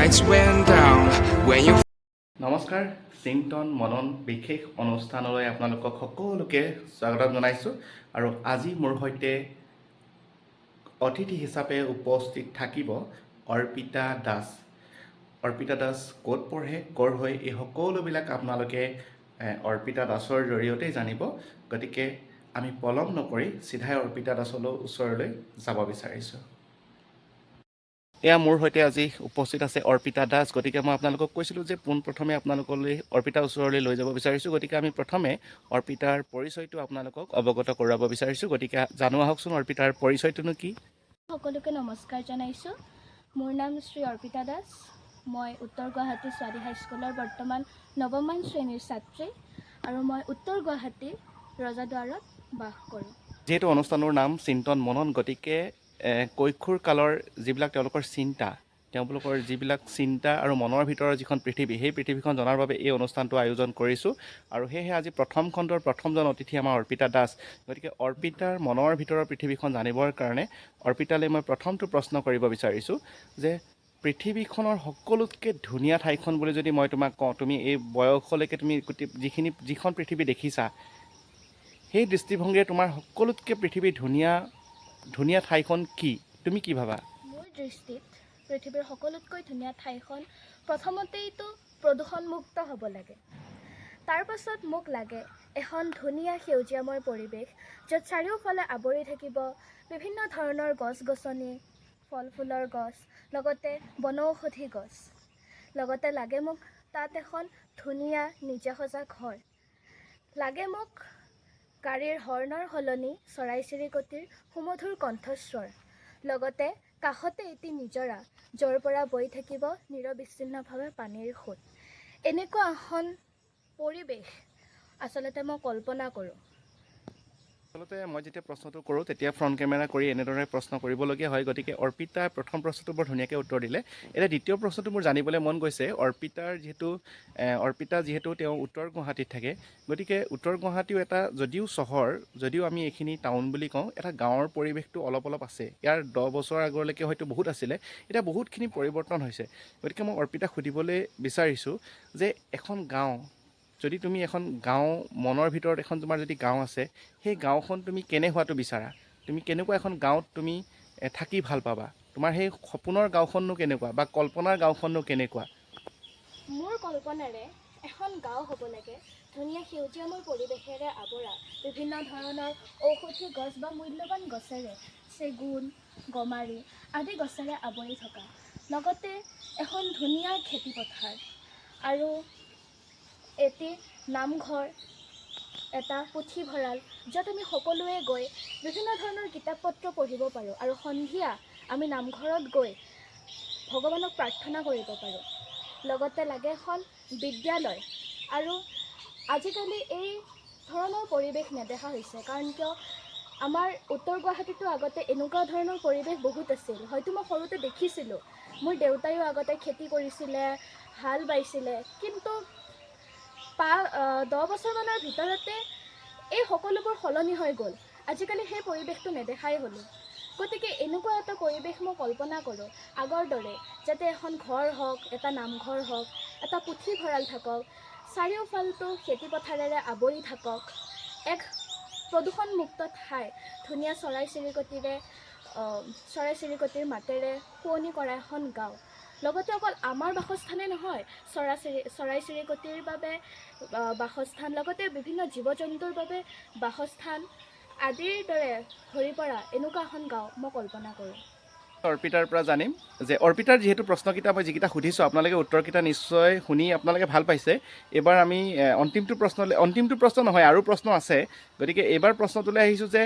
lights went down when you নমস্কাৰ চিন্তন মনন বিশেষ অনুষ্ঠানলৈ আপোনালোকক সকলোকে স্বাগতম জনাইছোঁ আৰু আজি মোৰ সৈতে অতিথি হিচাপে উপস্থিত থাকিব অৰ্পিতা দাস। অৰ্পিতা দাস ক'ত পঢ়ে, ক'ৰ হয়, এই সকলোবিলাক আপোনালোকে অৰ্পিতা দাসৰ জৰিয়তেই জানিব। গতিকে আমি পলম নকৰি চিধাই অৰ্পিতা দাসলৈ ওচৰলৈ যাব বিচাৰিছোঁ। এয়া মোৰ সৈতে আজি উপস্থিত আছে অৰ্পিতা দাস। গতিকে মই আপোনালোকক কৈছিলোঁ যে পোনপ্ৰথমে আপোনালোকলৈ অৰ্পিতাৰ ওচৰলৈ লৈ যাব বিচাৰিছোঁ। গতিকে আমি প্ৰথমে অৰ্পিতাৰ পৰিচয়টো আপোনালোকক অৱগত কৰাব বিচাৰিছোঁ। গতিকে জানো আহকচোন অৰ্পিতাৰ পৰিচয়টোনো কি? সকলোকে নমস্কাৰ জনাইছোঁ। মোৰ নাম শ্ৰী অৰ্পিতা দাস। মই উত্তৰ গুৱাহাটী ছোৱালী হাইস্কুলৰ বৰ্তমান নৱমমান শ্ৰেণীৰ ছাত্ৰী আৰু মই উত্তৰ গুৱাহাটী ৰজাদুৱাৰত বাস কৰোঁ। যিহেতু অনুষ্ঠানৰ নাম চিন্তন মনন, গতিকে কৈশোৰ কালৰ যিবিলাক তেওঁলোকৰ চিন্তা, তেওঁলোকৰ যিবিলাক চিন্তা আৰু মনৰ ভিতৰৰ যিখন পৃথিৱী, সেই পৃথিৱীখন জনাৰ বাবে এই অনুষ্ঠানটো আয়োজন কৰিছোঁ। আৰু সেয়েহে আজি প্ৰথম খণ্ডৰ প্ৰথমজন অতিথি আমাৰ অৰ্পিতা দাস। গতিকে অৰ্পিতাৰ মনৰ ভিতৰৰ পৃথিৱীখন জানিবৰ কাৰণে অৰ্পিতালৈ মই প্ৰথমটো প্ৰশ্ন কৰিব বিচাৰিছোঁ যে পৃথিৱীখনৰ সকলোতকৈ ধুনীয়া ঠাইখন বুলি যদি মই তোমাক কওঁ, তুমি এই বয়সলৈকে তুমি যিখন পৃথিৱী দেখিছা, সেই দৃষ্টিভংগীৰে তোমাৰ সকলোতকৈ পৃথিৱীৰ ধুনীয়া ঠাইখন কি? তুমি কি ভাবা? মোৰ দৃষ্টিত পৃথিৱীৰ সকলোতকৈ ধুনীয়া ঠাইখন প্ৰথমতেইতো প্ৰদূষণমুক্ত হ'ব লাগে। তাৰ পাছত মোক লাগে এখন ধুনীয়া সেউজীয়াময় পৰিৱেশ, য'ত চাৰিওফালে আৱৰি থাকিব বিভিন্ন ধৰণৰ গছ গছনি, ফল ফুলৰ গছ, লগতে বনৌষধি গছ। লগতে লাগে মোক তাত এখন ধুনীয়া নিজে সজা ঘৰ। লাগে মোক গাড়ীৰ হৰ্ণৰ সলনি চৰাই চিৰিকটিৰ সুমধুৰ কণ্ঠস্বৰ, লগতে কাষতে এটি নিজৰা, য'ৰ পৰা বৈ থাকিব নিৰবিচ্ছিন্নভাৱে পানীৰ সোঁত। এনেকুৱা এখন পৰিৱেশ আচলতে মই কল্পনা কৰোঁ। আচলতে মই যেতিয়া প্ৰশ্নটো কৰোঁ তেতিয়া ফ্ৰণ্ট কেমেৰা কৰি এনেদৰে প্ৰশ্ন কৰিবলগীয়া হয়। গতিকে অৰ্পিতাই প্ৰথম প্ৰশ্নটো বৰ ধুনীয়াকৈ উত্তৰ দিলে। এতিয়া দ্বিতীয় প্ৰশ্নটো মোৰ জানিবলৈ মন গৈছে, অৰ্পিতা যিহেতু তেওঁ উত্তৰ গুৱাহাটীত থাকে, গতিকে উত্তৰ গুৱাহাটীও এটা যদিও চহৰ, যদিও আমি এইখিনি টাউন বুলি কওঁ, এটা গাঁৱৰ পৰিৱেশটো অলপ আছে। ইয়াৰ 10 বছৰ আগলৈকে হয়তো বহুত আছিলে, এতিয়া বহুতখিনি পৰিৱৰ্তন হৈছে। গতিকে মই অৰ্পিতাক সুধিবলৈ বিচাৰিছোঁ যে এখন গাঁও, যদি তুমি এখন গাঁও মনৰ ভিতৰত এখন তোমাৰ যদি গাঁও আছে, সেই গাঁওখন তুমি কেনে হোৱাটো বিচাৰা? তুমি কেনেকুৱা এখন গাঁৱত তুমি থাকি ভাল পাবা? তোমাৰ সেই সপোনৰ গাঁওখননো কেনেকুৱা বা কল্পনাৰ গাঁওখননো কেনেকুৱা? মোৰ কল্পনাৰে এখন গাঁও হ'ব লাগে ধুনীয়া সেউজীয়াময় পৰিৱেশেৰে আৱৰা, বিভিন্ন ধৰণৰ ঔষধি গছ বা মূল্যৱান গছেৰে, চেগুন, গমাৰি আদি গছেৰে আৱৰি থকা। লগতে এখন ধুনীয়া খেতিপথাৰ আৰু এটি নামঘৰ, এটা পুথিভঁৰাল, য'ত আমি সকলোৱে গৈ বিভিন্ন ধৰণৰ কিতাপ পত্ৰ পঢ়িব পাৰোঁ আৰু সন্ধিয়া আমি নামঘৰত গৈ ভগৱানক প্ৰাৰ্থনা কৰিব পাৰোঁ। লগতে লাগে এখন বিদ্যালয়, আৰু আজিকালি এই ধৰণৰ পৰিৱেশ নেদেখা হৈছে। কাৰণ কিয়, আমাৰ উত্তৰ গুৱাহাটীতো আগতে এনেকুৱা ধৰণৰ পৰিৱেশ বহুত আছিল। হয়তো মই সৰুতে দেখিছিলোঁ, মোৰ দেউতায়ো আগতে খেতি কৰিছিলে, হাল বাইছিলে, কিন্তু 10 বছৰমানৰ ভিতৰতে এই সকলোবোৰ সলনি হৈ গ'ল। আজিকালি সেই পৰিৱেশটো নেদেখাই হ'লোঁ। গতিকে এনেকুৱা এটা পৰিৱেশ মই কল্পনা কৰোঁ আগৰ দৰে, যাতে এখন ঘৰ হওক, এটা নামঘৰ হওক, এটা পুথিভঁৰাল থাকক, চাৰিওফালটো খেতিপথাৰেৰে আৱৰি থাকক, এক প্ৰদূষণমুক্ত ঠাই, ধুনীয়া চৰাই চিৰিকটিৰ মাতেৰে শুৱনি কৰা এখন গাঁও। লগতে অকল আমাৰ বাসস্থানে নহয়, চৰাই চিৰিকটিৰ বাবে বাসস্থান, লগতে বিভিন্ন জীৱ জন্তুৰ বাবে বাসস্থান আদিৰ দৰে ভৰি পৰা এনেকুৱা এখন গাঁও মই কল্পনা কৰোঁ। অৰ্পিতাৰ পৰা জানিম যে অৰ্পিতাৰ যিহেতু প্ৰশ্নকেইটা মই যিকেইটা সুধিছোঁ, আপোনালোকে উত্তৰকেইটা নিশ্চয় শুনি আপোনালোকে ভাল পাইছে। এইবাৰ আমি অন্তিমটো প্ৰশ্ন নহয়, আৰু প্ৰশ্ন আছে। গতিকে এইবাৰ প্ৰশ্নটোলৈ আহিছোঁ যে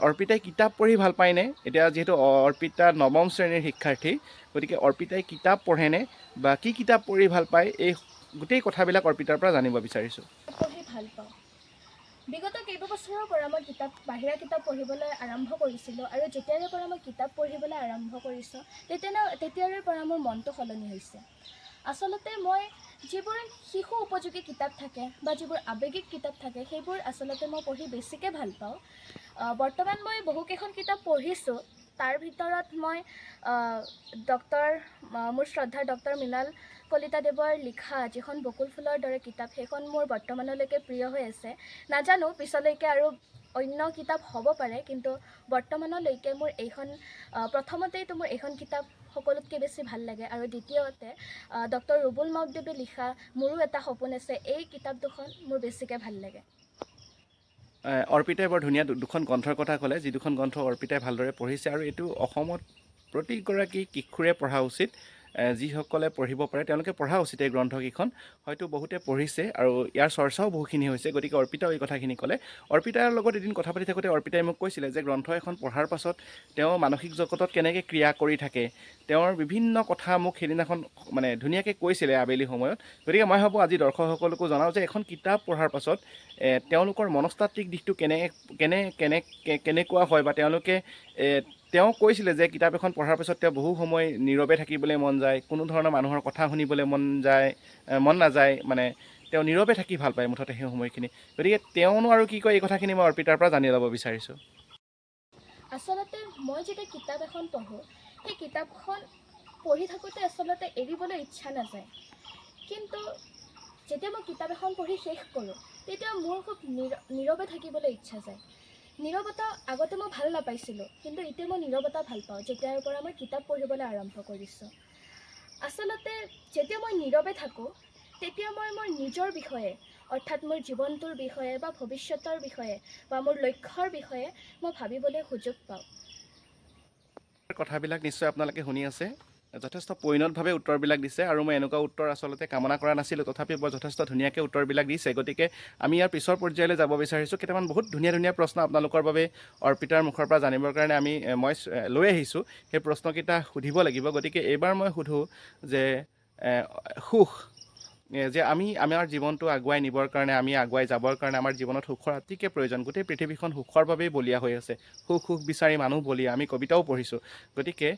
অৰ্পিতাই কিতাপ পঢ়ি ভাল পায়নে? এতিয়া যিহেতু অৰ্পিতা নৱম শ্ৰেণীৰ শিক্ষাৰ্থী, গতিকে অৰ্পিতাই কিতাপ পঢ়েনে বা কি কিতাপ পঢ়ি ভাল পায়, এই গোটেই কথাবিলাক অৰ্পিতাৰ পৰা জানিব বিচাৰিছোঁ। পঢ়ি ভাল পাওঁ। বিগত কেইবাবছৰৰ পৰা মই বাহিৰা কিতাপ পঢ়িবলৈ আৰম্ভ কৰিছিলোঁ, আৰু যেতিয়াৰে পৰা মই কিতাপ পঢ়িবলৈ আৰম্ভ কৰিছোঁ, তেতিয়াৰে পৰা মোৰ মনটো সলনি হৈছে। আচলতে মই যিবোৰ শিশু উপযোগী কিতাপ থাকে বা যিবোৰ আৱেগিক কিতাপ থাকে, সেইবোৰ আচলতে মই পঢ়ি বেছিকৈ ভাল পাওঁ। বৰ্তমান মই বহুকেইখন কিতাপ পঢ়িছোঁ, তাৰ ভিতৰত মই মোৰ শ্ৰদ্ধাৰ ডক্টৰ মৃণাল কলিতাদেৱৰ লিখা যিখন বকুল ফুলৰ দৰে কিতাপ, সেইখন মোৰ বৰ্তমানলৈকে প্ৰিয় হৈ আছে। নাজানো পিছলৈকে আৰু অন্য কিতাপ হ'ব পাৰে, কিন্তু বৰ্তমানলৈকে মোৰ এইখন প্ৰথমতেইতো মোৰ এইখন কিতাপ সকলোতকৈ বেছি ভাল লাগে। আৰু দ্বিতীয়তে ডক্টৰ ৰুবুল মাউতদেৱে লিখা মোৰো এটা সপোন আছে, এই কিতাপ দুখন মোৰ বেছিকৈ ভাল লাগে। অৰ্পিতাই বৰ ধুনীয়া দুখন গ্ৰন্থৰ কথা ক'লে, যি দুখন গ্ৰন্থ অৰ্পিতাই ভালদৰে পঢ়িছে, আৰু এইটো অসমত প্ৰতিগৰাকী কিশোৰে পঢ়া উচিত। যিসকলে পঢ়িব পাৰে তেওঁলোকে পঢ়া উচিত এই গ্ৰন্থকেইখন। হয়তো বহুতে পঢ়িছে আৰু ইয়াৰ চৰ্চাও বহুখিনি হৈছে, গতিকে অৰ্পিতাও এই কথাখিনি ক'লে। অৰ্পিতাৰ লগত এদিন কথা পাতি থাকোঁতে অৰ্পিতাই মোক কৈছিলে যে গ্ৰন্থ এখন পঢ়াৰ পাছত তেওঁ মানসিক জগতত কেনেকৈ ক্ৰিয়া কৰি থাকে, তেওঁৰ বিভিন্ন কথা মোক সেইদিনাখন মানে ধুনীয়াকৈ কৈছিলে আবেলি সময়ত। গতিকে মই ভাবোঁ আজি দৰ্শকসকলকো জনাওঁ যে এখন কিতাপ পঢ়াৰ পাছত তেওঁলোকৰ মনস্তাত্ত্বিক দিশটো কেনেকুৱা হয়, বা তেওঁ কৈছিলে যে কিতাপ এখন পঢ়াৰ পিছত তেওঁ বহু সময় নীৰৱে থাকিবলৈ মন যায়, কোনো ধৰণৰ মানুহৰ কথা শুনিবলৈ মন নাযায়, মানে তেওঁ নীৰৱে থাকি ভাল পায় মুঠতে সেই সময়খিনি। গতিকে তেওঁনো আৰু কি কয় এই কথাখিনি মই অৰ্পিতাৰ পৰা জানি ল'ব বিচাৰিছোঁ। আচলতে মই যেতিয়া কিতাপ এখন পঢ়োঁ, সেই কিতাপখন পঢ়ি থাকোঁতে আচলতে এৰিবলৈ ইচ্ছা নাযায়। কিন্তু যেতিয়া মই কিতাপ এখন পঢ়ি শেষ কৰোঁ, তেতিয়া মোৰ খুব নীৰৱে থাকিবলৈ ইচ্ছা যায়। নীৰৱতা আগতে মই ভাল নাপাইছিলোঁ, কিন্তু এতিয়া মই নীৰৱতা ভাল পাওঁ যেতিয়াৰ পৰা মই কিতাপ পঢ়িবলৈ আৰম্ভ কৰিছোঁ। আচলতে যেতিয়া মই নীৰৱে থাকোঁ, তেতিয়া মই মোৰ নিজৰ বিষয়ে, অৰ্থাৎ মোৰ জীৱনটোৰ বিষয়ে বা ভৱিষ্যতৰ বিষয়ে বা মোৰ লক্ষ্যৰ বিষয়ে মই ভাবিবলৈ সুযোগ পাওঁ। কথাবিলাক নিশ্চয় আপোনালোকে শুনি আছে, যথেষ্ট পৰিণতভাৱে উত্তৰবিলাক দিছে, আৰু মই এনেকুৱা উত্তৰ আচলতে কামনা কৰা নাছিলোঁ, তথাপি বৰ যথেষ্ট ধুনীয়াকৈ উত্তৰবিলাক দিছে। গতিকে আমি ইয়াৰ পিছৰ পৰ্যায়লৈ যাব বিচাৰিছোঁ। কেইটামান বহুত ধুনীয়া ধুনীয়া প্ৰশ্ন আপোনালোকৰ বাবে অৰ্পিতাৰ মুখৰ পৰা জানিবৰ কাৰণে মই লৈ আহিছোঁ। সেই প্ৰশ্নকেইটা সুধিব লাগিব। গতিকে এইবাৰ মই সুধোঁ যে সুখ, যে আমাৰ জীৱনটো আগুৱাই নিবৰ কাৰণে, আমি আগুৱাই যাবৰ কাৰণে আমাৰ জীৱনত সুখৰ অতিকৈ প্ৰয়োজন। গোটেই পৃথিৱীখন সুখৰ বাবেই বলীয়া হৈ আছে, সুখ বিচাৰি মানুহ বলীয়া, আমি কবিতাও পঢ়িছোঁ। গতিকে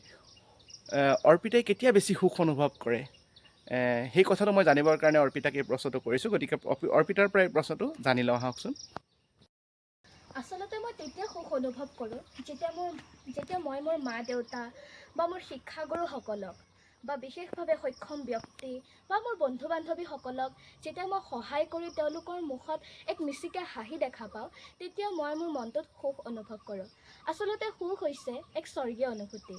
অৰ্পিতাই কেতিয়া বেছি সুখ অনুভৱ কৰে, সেই কথাটো মই জানিবৰ কাৰণে অৰ্পিতাক এই প্ৰশ্নটো কৰিছোঁ। গতিকে অৰ্পিতাৰ পৰা এই প্ৰশ্নটো জানি লওঁ আহকচোন। আচলতে মই তেতিয়া সুখ অনুভৱ কৰোঁ যেতিয়া মই মোৰ মা দেউতা বা মোৰ শিক্ষাগুৰুসকলক বা বিশেষভাৱে সক্ষম ব্যক্তি বা মোৰ বন্ধু বান্ধৱীসকলক যেতিয়া মই সহায় কৰি তেওঁলোকৰ মুখত এক মিচিকে হাঁহি দেখা পাওঁ, তেতিয়া মই মোৰ মনটোত সুখ অনুভৱ কৰোঁ। আচলতে সুখ হৈছে এক স্বৰ্গীয় অনুভূতি।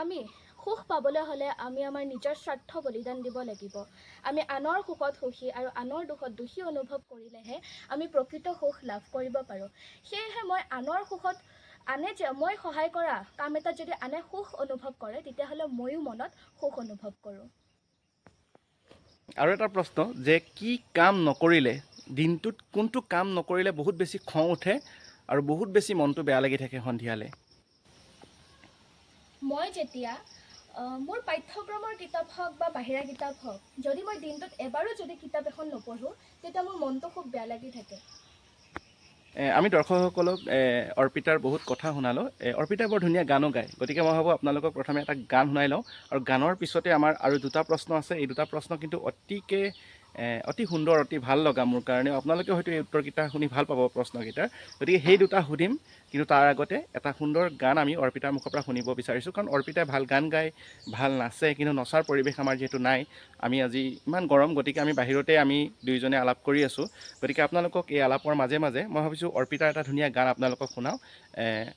আমি সুখ পাবলৈ হ'লে আমি আমাৰ নিজৰ স্বাৰ্থ বলিদান দিব লাগিব। আমি আনৰ সুখত সুখী আৰু আনৰ দুখত দুখী অনুভৱ কৰিলেহে আমি প্ৰকৃত সুখ লাভ কৰিব পাৰোঁ। সেয়েহে মই আনৰ সুখত মই সহায় কৰা কাম এটাত যদি আনে সুখ অনুভৱ কৰে, তেতিয়াহ'লে ময়ো মনত সুখ অনুভৱ কৰোঁ। আৰু এটা প্ৰশ্ন, যে কি কাম নকৰিলে, দিনটোত কোনটো কাম নকৰিলে বহুত বেছি খং উঠে আৰু বহুত বেছি মনটো বেয়া লাগি থাকে সন্ধিয়ালৈ? মই যেতিয়া মোৰ পাঠ্যক্ৰমৰ কিতাপ হওক বা বাহিৰা কিতাপ হওক, যদি মই দিনটোত এবাৰো যদি কিতাপ এখন নপঢ়োঁ, তেতিয়া মোৰ মনটো খুব বেয়া লাগি থাকে। আমি দৰ্শকসকলক অৰ্পিতাৰ বহুত কথা শুনালোঁ। অৰ্পিতাই বৰ ধুনীয়া গানো গায়। গতিকে মই ভাবোঁ আপোনালোকক প্ৰথমে এটা গান শুনাই লওঁ, আৰু গানৰ পিছতে আমাৰ আৰু দুটা প্ৰশ্ন আছে। এই দুটা প্ৰশ্ন কিন্তু অতি সুন্দৰ, অতি ভাল লগা মোৰ কাৰণে। আপোনালোকে হয়তো এই উত্তৰকেইটা শুনি ভাল পাব প্ৰশ্নকেইটাৰ। গতিকে সেই দুটা সুধিম, কিন্তু তাৰ আগতে এটা সুন্দৰ গান আমি অৰ্পিতাৰ মুখৰ পৰা শুনিব বিচাৰিছোঁ। কাৰণ অৰ্পিতাই ভাল গান গায়, ভাল নাচে, কিন্তু নচাৰ পৰিৱেশ আমাৰ যিহেতু নাই, আমি আজি ইমান গৰম, গতিকে আমি বাহিৰতে আমি দুয়োজনে আলাপ কৰি আছোঁ। গতিকে আপোনালোকক এই আলাপৰ মাজে মাজে মই ভাবিছোঁ অৰ্পিতাৰ এটা ধুনীয়া গান আপোনালোকক শুনাওঁ।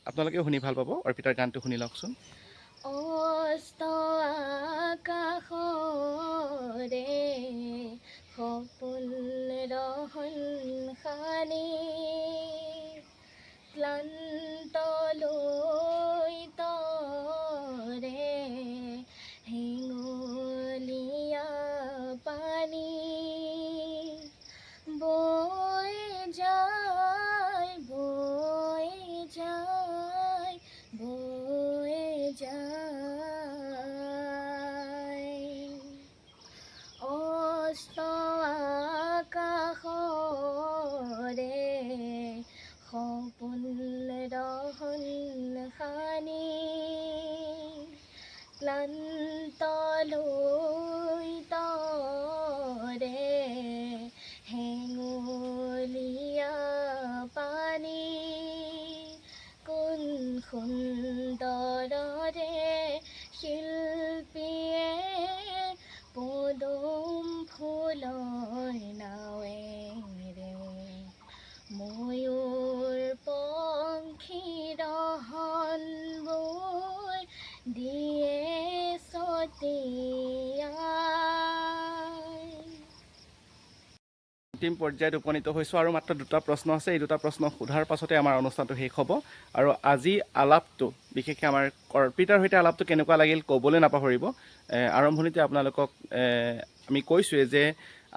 আপোনালোকেও শুনি ভাল পাব। অৰ্পিতাৰ গানটো শুনি লওকচোন। অস্ত আকাশৰে সপোন ৰহন খানি, ক্লান্ত লৈ তৰে হেঙুলীয়া পানী, বৈ যায় বৈ যায় বৈ যায়, অস্ত আকাশৰে সপোন ৰহন খানি, ক্লান্ত লৈ তৰে হেঙুলীয়া পানী, কোন সুন্দৰ অন্তিম পৰ্যায়ত উপনীত হৈছোঁ আৰু মাত্ৰ দুটা প্ৰশ্ন আছে। এই দুটা প্ৰশ্ন সোধাৰ পাছতে আমাৰ অনুষ্ঠানটো শেষ হ'ব। আৰু আজি আলাপটো বিশেষকৈ আমাৰ অৰ্পিতাৰ সৈতে আলাপটো কেনেকুৱা লাগিল ক'বলৈ নাপাহৰিব। আৰম্ভণিতে আপোনালোকক আমি কৈছোঁৱেই যে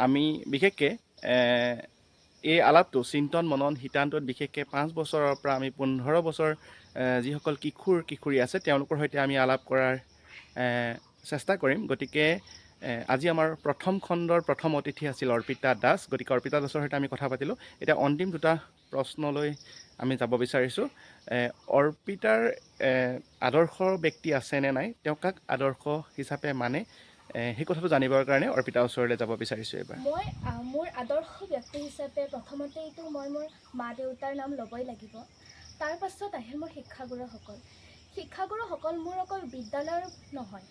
আমি বিশেষকৈ এই আলাপটো চিন্তন মনন শিতানটোত বিশেষকৈ 5 বছৰৰ পৰা আমি 15 বছৰ যিসকল কিশোৰী আছে তেওঁলোকৰ সৈতে আমি আলাপ কৰাৰ চেষ্টা কৰিম। গতিকে আজি আমাৰ প্ৰথম খণ্ডৰ প্ৰথম অতিথি আছিল অৰ্পিতা দাস। গতিকে অৰ্পিতা দাসৰ সৈতে আমি কথা পাতিলোঁ। এতিয়া অন্তিম দুটা প্ৰশ্নলৈ আমি যাব বিচাৰিছোঁ। অৰ্পিতাৰ আদৰ্শ ব্যক্তি আছে নে নাই, তেওঁ কাক আদৰ্শ হিচাপে মানে, সেই কথাটো জানিবৰ কাৰণে অৰ্পিতাৰ ওচৰলৈ যাব বিচাৰিছোঁ এইবাৰ। মই মোৰ আদৰ্শ ব্যক্তি হিচাপে প্ৰথমতেইতো মই মোৰ মা দেউতাৰ নাম ল'বই লাগিব। তাৰ পাছত আহে মোৰ শিক্ষাগুৰুসকল। শিক্ষাগুৰুসকল মোৰ অকল বিদ্যালয়ৰ নহয়,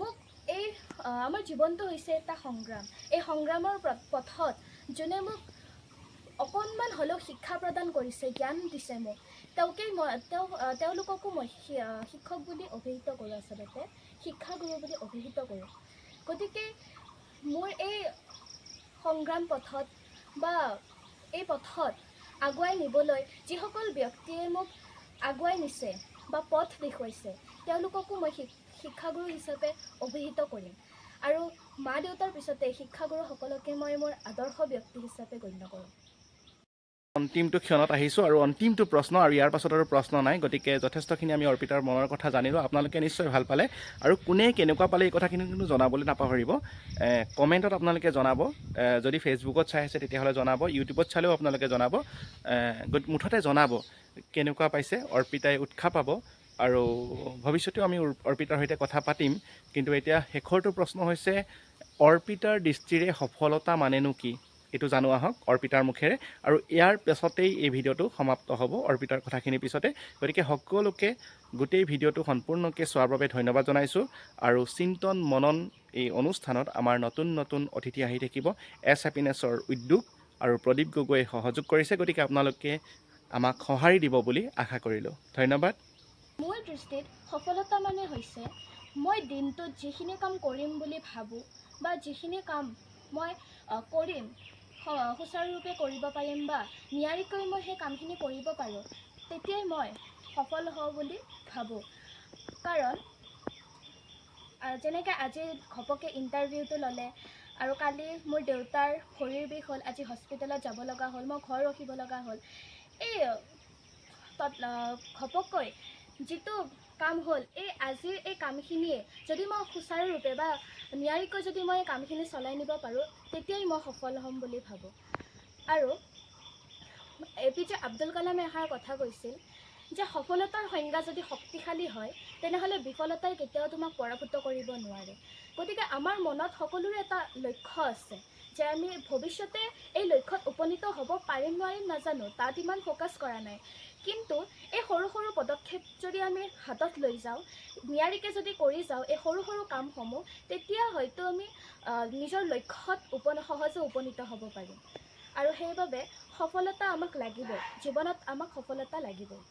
মোক এই আমাৰ জীৱনটো হৈছে এটা সংগ্ৰাম। এই সংগ্ৰামৰ পথত যোনে মোক অকণমান হ'লেও শিক্ষা প্ৰদান কৰিছে, জ্ঞান দিছে মোক, তেওঁলোককো মই শিক্ষক বুলি অভিহিত কৰোঁ, আচলতে শিক্ষাগুৰু বুলি অভিহিত কৰোঁ। গতিকে মোৰ এই সংগ্ৰাম পথত বা এই পথত আগুৱাই নিবলৈ যিসকল ব্যক্তিয়ে মোক আগুৱাই নিছে বা পথ দেখুৱাইছে, তেওঁলোককো মই শিক্ষাগুৰু হিচাপে অভিহিত কৰিম। আৰু মা দেউতাৰ পিছতে শিক্ষাগুৰুসকলকে মই মোৰ আদৰ্শ ব্যক্তি হিচাপে গণ্য কৰোঁ। অন্তিমটো ক্ষণত আহিছোঁ আৰু অন্তিমটো প্ৰশ্ন, আৰু ইয়াৰ পাছত আৰু প্ৰশ্ন নাই। গতিকে যথেষ্টখিনি আমি অৰ্পিতাৰ মনৰ কথা জানিলোঁ। আপোনালোকে নিশ্চয় ভাল পালে, আৰু কোনে কেনেকুৱা পালে এই কথাখিনি কিন্তু জনাবলৈ নাপাহৰিব। কমেণ্টত আপোনালোকে জনাব। যদি ফেচবুকত চাই আছে তেতিয়াহ'লে জনাব, ইউটিউবত চালেও আপোনালোকে জনাব। মুঠতে জনাব কেনেকুৱা পাইছে। অৰ্পিতাই উৎসাহ পাব আৰু ভৱিষ্যতেও আমি অৰ্পিতাৰ সৈতে কথা পাতিম। কিন্তু এতিয়া শেষৰটো প্ৰশ্ন হৈছে, অৰ্পিতাৰ দৃষ্টিৰে সফলতা মানেনো কি, এইটো জানো আহক অৰ্পিতাৰ মুখেৰে। আৰু ইয়াৰ পিছতেই এই ভিডিঅ'টো সমাপ্ত হ'ব, অৰ্পিতাৰ কথাখিনিৰ পিছতে। গতিকে সকলোকে গোটেই ভিডিঅ'টো সম্পূৰ্ণকৈ চোৱাৰ বাবে ধন্যবাদ জনাইছোঁ। আৰু চিন্তন মনন এই অনুষ্ঠানত আমাৰ নতুন নতুন অতিথি আহি থাকিব। এছ হেপিনেছৰ উদ্যোগ আৰু প্ৰদীপ গগৈয়ে সহযোগ কৰিছে। গতিকে আপোনালোকে আমাক সঁহাৰি দিব বুলি আশা কৰিলোঁ। ধন্যবাদ। মোৰ দৃষ্টিত সফলতা মানে হৈছে মই দিনটোত যিখিনি কাম কৰিম বুলি ভাবোঁ বা যিখিনি কাম মই কৰিম, সুচাৰুৰূপে কৰিব পাৰিম বা নিয়াৰিকৈ মই সেই কামখিনি কৰিব পাৰোঁ, তেতিয়াই মই সফল হওঁ বুলি ভাবোঁ। কাৰণ যেনেকৈ আজি ঘপকৈ ইণ্টাৰভিউটো ল'লে, আৰু কালি মোৰ দেউতাৰ ভৰিৰ বিষ হ'ল, আজি হস্পিটেলত যাব লগা হ'ল, মই ঘৰ ৰখিব লগা হ'ল। এই ঘপককৈ যিটো কাম হ'ল, আজিৰ এই কামখিনিয়ে যদি মই সুচাৰুৰূপে বা নিয়াৰিকৈ যদি মই কামখিনি চলাই নিব পাৰোঁ, তেতিয়াই মই সফল হ'ম বুলি ভাবোঁ। আৰু APJ আব্দুল কালামে এষাৰ কথা কৈছিল যে সফলতাৰ সংজ্ঞা যদি শক্তিশালী হয়, তেনেহ'লে বিফলতাই কেতিয়াও তোমাক পৰাভূত কৰিব নোৱাৰে। গতিকে আমাৰ মনত সকলোৰে এটা লক্ষ্য আছে যে আমি ভৱিষ্যতে এই লক্ষ্যত উপনীত হ'ব পাৰিম নোৱাৰিম নাজানো, তাত ইমান ফ'কাছ কৰা নাই। কিন্তু এই সৰু সৰু পদক্ষেপ যদি আমি হাতত লৈ যাওঁ, নিয়াৰিকৈ যদি কৰি যাওঁ এই সৰু সৰু কামসমূহ, তেতিয়া হয়তো আমি নিজৰ লক্ষ্যত সহজে উপনীত হ'ব পাৰিম। আৰু সেইবাবে সফলতা আমাক লাগিবই, জীৱনত আমাক সফলতা লাগিবই।